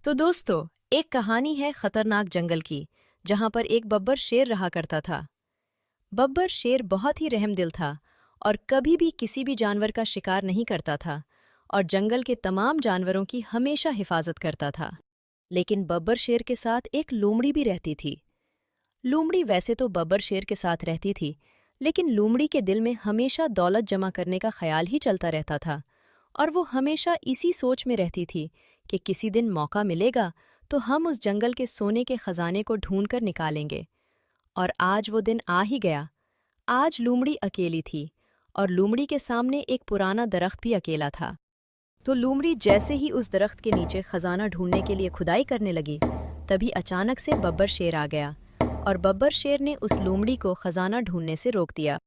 तो दोस्तों, एक कहानी है खतरनाक जंगल की, जहां पर एक बब्बर शेर रहा करता था। बब्बर शेर बहुत ही रहमदिल था और कभी भी किसी भी जानवर का शिकार नहीं करता था और जंगल के तमाम जानवरों की हमेशा हिफाजत करता था। लेकिन बब्बर शेर के साथ एक लोमड़ी भी रहती थी। लोमड़ी वैसे तो बब्बर शेर के साथ रहती थी, लेकिन लोमड़ी के दिल में हमेशा दौलत जमा करने का ख्याल ही चलता रहता था और वो हमेशा इसी सोच में रहती थी कि किसी दिन मौका मिलेगा तो हम उस जंगल के सोने के खजाने को ढूंढकर निकालेंगे। और आज वो दिन आ ही गया। आज लोमड़ी अकेली थी और लोमड़ी के सामने एक पुराना दरख्त भी अकेला था। तो लोमड़ी जैसे ही उस दरख्त के नीचे खजाना ढूंढने के लिए खुदाई करने लगी, तभी अचानक से बब्बर शेर आ गया और बब्बर शेर ने उस लोमड़ी को खजाना ढूंढने से रोक दिया।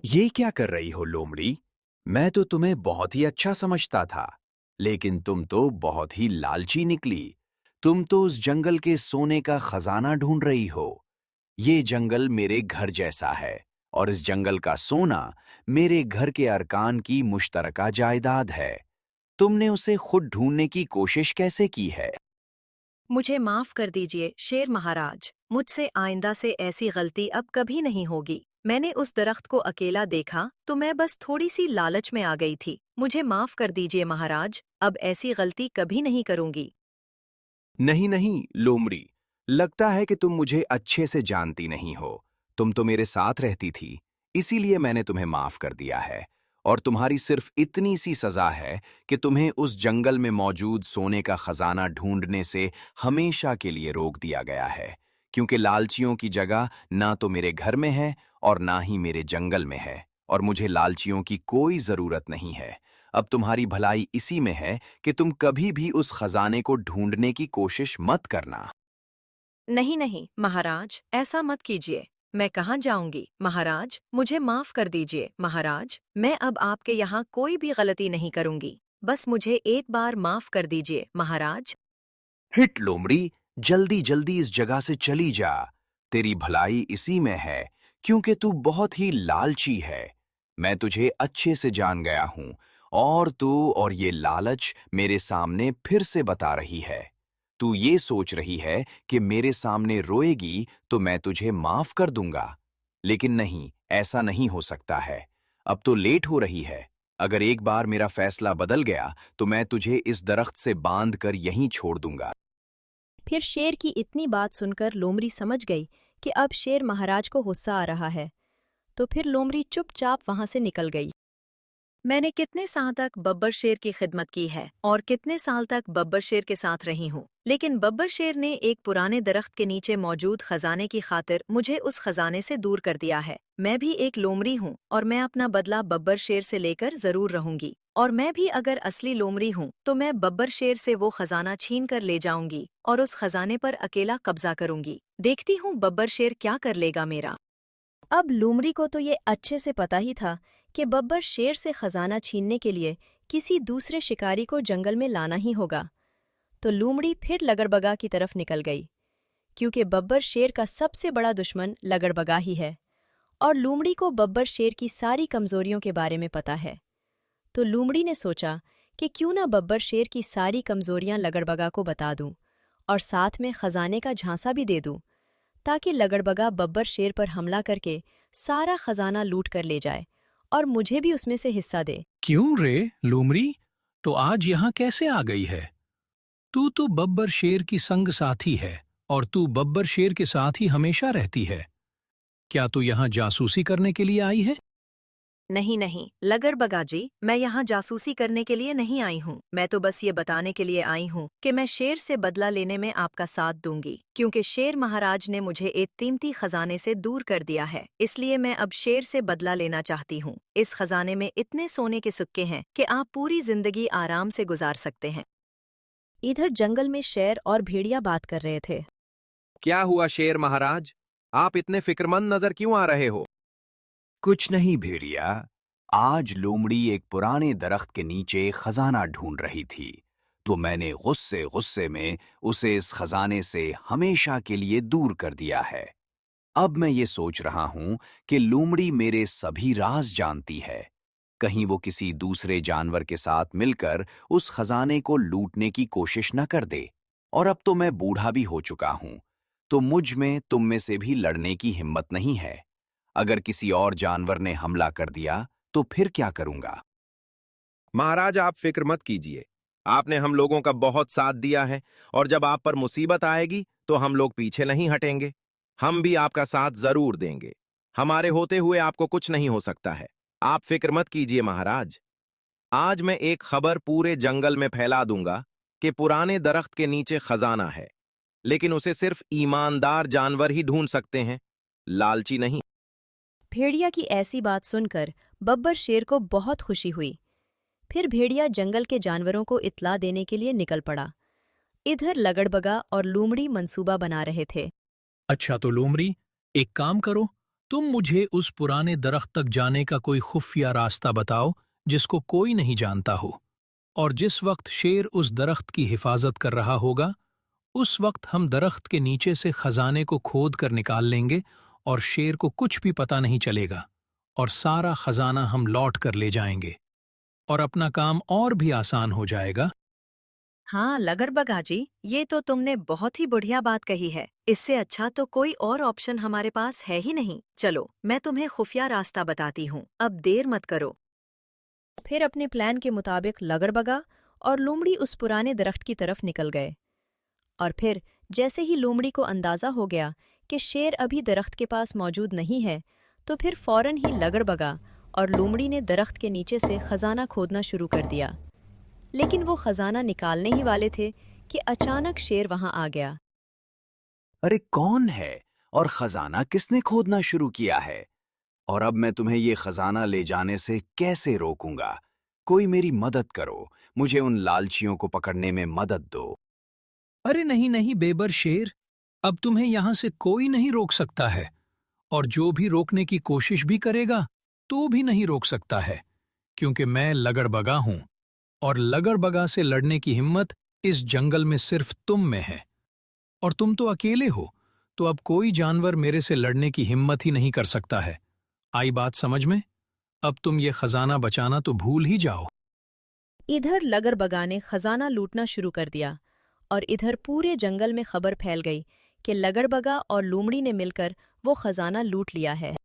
ये क्या कर रही हो लोमड़ी? मैं तो तुम्हें बहुत ही अच्छा समझता था, लेकिन तुम तो बहुत ही लालची निकली। तुम तो उस जंगल के सोने का खजाना ढूंढ रही हो। ये जंगल मेरे घर जैसा है और इस जंगल का सोना मेरे घर के अरकान की मुश्तरका जायदाद है। तुमने उसे खुद ढूंढने की कोशिश कैसे की है? मुझे माफ कर दीजिए शेर महाराज, मुझसे आइंदा से ऐसी गलती अब कभी नहीं होगी। मैंने उस दरख्त को अकेला देखा तो मैं बस थोड़ी सी लालच में आ गई थी। मुझे माफ कर दीजिए महाराज, अब ऐसी गलती कभी नहीं करूंगी। नहीं नहीं लोमड़ी, लगता है कि तुम मुझे अच्छे से जानती नहीं हो। तुम तो मेरे साथ रहती थी, इसीलिए मैंने तुम्हें माफ कर दिया है। और तुम्हारी सिर्फ इतनी सी सजा है कि तुम्हें उस जंगल में मौजूद सोने का खजाना ढूंढने से हमेशा के लिए रोक दिया गया है, क्योंकि लालचियों की जगह ना तो मेरे घर में है और ना ही मेरे जंगल में है, और मुझे लालचियों की कोई जरूरत नहीं है। अब तुम्हारी भलाई इसी में है कि तुम कभी भी उस खजाने को ढूंढने की कोशिश मत करना। नहीं नहीं महाराज, ऐसा मत कीजिए। मैं कहाँ जाऊंगी महाराज, मुझे माफ कर दीजिए महाराज। मैं अब आपके यहाँ कोई भी गलती नहीं करूंगी। बस मुझे एक बार माफ कर दीजिए महाराज। हिट लोमड़ी, जल्दी जल्दी इस जगह से चली जा। तेरी भलाई इसी में है, क्योंकि तू बहुत ही लालची है। मैं तुझे अच्छे से जान गया हूं, और तू और ये लालच मेरे सामने फिर से बता रही है। तू ये सोच रही है कि मेरे सामने रोएगी तो मैं तुझे माफ कर दूंगा, लेकिन नहीं, ऐसा नहीं हो सकता है। अब तो लेट हो रही है। अगर एक बार मेरा फैसला बदल गया तो मैं तुझे इस दरख्त से बांध कर यहीं छोड़ दूंगा। फिर शेर की इतनी बात सुनकर लोमड़ी समझ गई कि अब शेर महाराज को गुस्सा आ रहा है। तो फिर लोमड़ी चुपचाप वहां से निकल गई। मैंने कितने साल तक बब्बर शेर की खिदमत की है और कितने साल तक बब्बर शेर के साथ रही हूँ, लेकिन बब्बर शेर ने एक पुराने दरख्त के नीचे मौजूद खजाने की खातिर मुझे उस खजाने से दूर कर दिया है। मैं भी एक लोमड़ी हूँ और मैं अपना बदला बब्बर शेर से लेकर जरूर रहूंगी। और मैं भी अगर असली लोमड़ी हूँ तो मैं बब्बर शेर से वो खजाना छीन कर ले जाऊंगी और उस खजाने पर अकेला कब्जा करूंगी। देखती हूँ बब्बर शेर क्या कर लेगा मेरा। अब लोमड़ी को तो ये अच्छे से पता ही था कि बब्बर शेर से खजाना छीनने के लिए किसी दूसरे शिकारी को जंगल में लाना ही होगा। तो लोमड़ी फिर लगड़बगा की तरफ निकल गई, क्योंकि बब्बर शेर का सबसे बड़ा दुश्मन लगड़बगा ही है और लोमड़ी को बब्बर शेर की सारी कमजोरियों के बारे में पता है। तो लोमड़ी ने सोचा कि क्यों ना बब्बर शेर की सारी कमजोरियां लगड़बगा को बता दूं और साथ में खजाने का झांसा भी दे दूं, ताकि लगड़बगा बब्बर शेर पर हमला करके सारा खजाना लूट कर ले जाए और मुझे भी उसमें से हिस्सा दे। क्यों रे लोमड़ी, तो आज यहाँ कैसे आ गई है? तू तो बब्बर शेर की संग साथी है और तू बब्बर शेर के साथ ही हमेशा रहती है। क्या तू यहाँ जासूसी करने के लिए आई है? नहीं नहीं लगड़बगा जी, मैं यहाँ जासूसी करने के लिए नहीं आई हूँ। मैं तो बस ये बताने के लिए आई हूँ कि मैं शेर से बदला लेने में आपका साथ दूंगी, क्योंकि शेर महाराज ने मुझे एक कीमती खजाने से दूर कर दिया है। इसलिए मैं अब शेर से बदला लेना चाहती हूँ। इस खजाने में इतने सोने के सिक्के हैं कि आप पूरी जिंदगी आराम से गुजार सकते हैं। इधर जंगल में शेर और भेड़िया बात कर रहे थे। क्या हुआ शेर महाराज? आप इतने फिक्रमंद नजर क्यों आ रहे हो? कुछ नहीं भेड़िया, आज लोमड़ी एक पुराने दरख्त के नीचे खजाना ढूंढ रही थी, तो मैंने गुस्से गुस्से में उसे इस खजाने से हमेशा के लिए दूर कर दिया है। अब मैं ये सोच रहा हूं कि लोमड़ी मेरे सभी राज जानती है। कहीं वो किसी दूसरे जानवर के साथ मिलकर उस खजाने को लूटने की कोशिश न कर दे। और अब तो मैं बूढ़ा भी हो चुका हूं, तो मुझ में तुम में से भी लड़ने की हिम्मत नहीं है। अगर किसी और जानवर ने हमला कर दिया तो फिर क्या करूंगा? महाराज, आप फिक्र मत कीजिए। आपने हम लोगों का बहुत साथ दिया है, और जब आप पर मुसीबत आएगी तो हम लोग पीछे नहीं हटेंगे। हम भी आपका साथ जरूर देंगे। हमारे होते हुए आपको कुछ नहीं हो सकता है। आप फिक्र मत कीजिए महाराज। आज मैं एक खबर पूरे जंगल में फैला दूंगा कि पुराने दरख्त के नीचे खजाना है, लेकिन उसे सिर्फ ईमानदार जानवर ही ढूंढ सकते हैं, लालची नहीं। भेड़िया की ऐसी बात सुनकर बब्बर शेर को बहुत खुशी हुई। फिर भेड़िया जंगल के जानवरों को इत्तला देने के लिए निकल पड़ा। इधर लगड़बगा और लूमड़ी मंसूबा बना रहे थे। अच्छा तो लोमड़ी, एक काम करो, तुम मुझे उस पुराने दरख्त तक जाने का कोई खुफिया रास्ता बताओ जिसको कोई नहीं जानता हो, और जिस वक्त शेर उस दरख्त की हिफाजत कर रहा होगा उस वक्त हम दरख्त के नीचे से खजाने को खोद कर निकाल लेंगे और शेर को कुछ भी पता नहीं चलेगा, और सारा खजाना हम लौट कर ले जाएंगे और अपना काम और भी आसान हो जाएगा। हाँ लगड़बगा जी, ये तो तुमने बहुत ही बढ़िया बात कही है। इससे अच्छा तो कोई और ऑप्शन हमारे पास है ही नहीं। चलो मैं तुम्हें खुफिया रास्ता बताती हूँ, अब देर मत करो। फिर अपने प्लान के मुताबिक लगड़बगा और लोमड़ी उस पुराने दरख्त की तरफ निकल गए। और फिर जैसे ही लोमड़ी को अंदाजा हो गया कि शेर अभी दरख्त के पास मौजूद नहीं है, तो फिर फौरन ही लगड़बगा और लोमड़ी ने दरख्त के नीचे से खजाना खोदना शुरू कर दिया। लेकिन वो खजाना निकालने ही वाले थे कि अचानक शेर वहां आ गया। अरे कौन है और खजाना किसने खोदना शुरू किया है? और अब मैं तुम्हें ये खजाना ले जाने से कैसे रोकूंगा? कोई मेरी मदद करो, मुझे उन लालचियों को पकड़ने में मदद दो। अरे नहीं नहीं बेबर शेर, अब तुम्हें यहां से कोई नहीं रोक सकता है, और जो भी रोकने की कोशिश भी करेगा तो भी नहीं रोक सकता है, क्योंकि मैं लगड़बगा हूं, और लगड़बगा से लड़ने की हिम्मत इस जंगल में सिर्फ तुम में है, और तुम तो अकेले हो, तो अब कोई जानवर मेरे से लड़ने की हिम्मत ही नहीं कर सकता है। आई बात समझ में? अब तुम ये खजाना बचाना तो भूल ही जाओ। इधर लगड़बगा ने खजाना लूटना शुरू कर दिया, और इधर पूरे जंगल में खबर फैल गई कि लगड़बगा और लोमड़ी ने मिलकर वो खजाना लूट लिया है।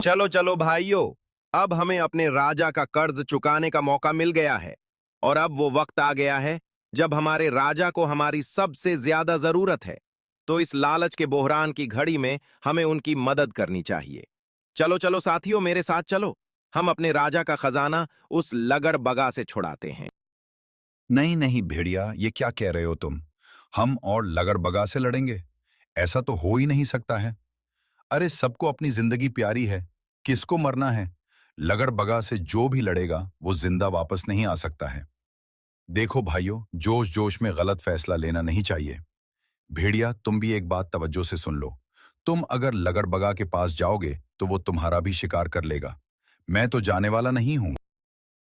चलो चलो भाइयों, अब हमें अपने राजा का कर्ज चुकाने का मौका मिल गया है, और अब वो वक्त आ गया है जब हमारे राजा को हमारी सबसे ज्यादा जरूरत है। तो इस लालच के बहरान की घड़ी में हमें उनकी मदद करनी चाहिए। चलो चलो साथियों, मेरे साथ चलो। हम अपने राजा का खजाना उस लगड़बगा से छुड़ाते हैं। नहीं नहीं भेड़िया, ये क्या कह रहे हो तुम? हम और लगड़बगा से लड़ेंगे? ऐसा तो हो ही नहीं सकता है। अरे सबको अपनी जिंदगी प्यारी है, किसको मरना है? लगड़बगा से जो भी लड़ेगा वो जिंदा वापस नहीं आ सकता है। देखो भाइयों, जोश जोश में गलत फैसला लेना नहीं चाहिए। भेड़िया, तुम भी एक बात तवज्जो से सुन लो। तुम अगर लगड़बगा के पास जाओगे तो वो तुम्हारा भी शिकार कर लेगा। मैं तो जाने वाला नहीं हूं।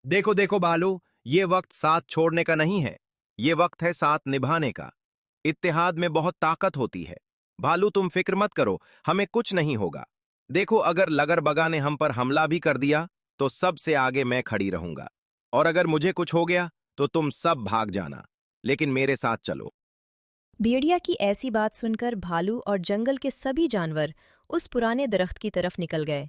देखो देखो बालू, ये वक्त साथ छोड़ने का नहीं है, ये वक्त है साथ निभाने का। इत्तेहाद में बहुत ताकत होती है। भालू तुम फिक्र मत करो, हमें कुछ नहीं होगा। देखो, अगर लगड़बगा ने हम पर हमला भी कर दिया तो सबसे आगे मैं खड़ी रहूंगा, और अगर मुझे कुछ हो गया तो तुम सब भाग जाना, लेकिन मेरे साथ चलो। भेड़िया की ऐसी बात सुनकर भालू और जंगल के सभी जानवर उस पुराने दरख्त की तरफ निकल गए।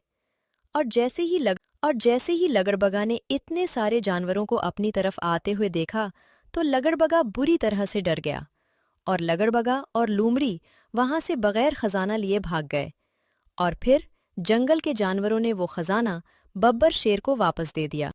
और जैसे ही लगड़बगा ने इतने सारे जानवरों को अपनी तरफ आते हुए देखा, तो लगड़बगा बुरी तरह से डर गया, और लगड़बगा और लोमड़ी वहां से बगैर खजाना लिए भाग गए। और फिर जंगल के जानवरों ने वो खजाना बब्बर शेर को वापस दे दिया।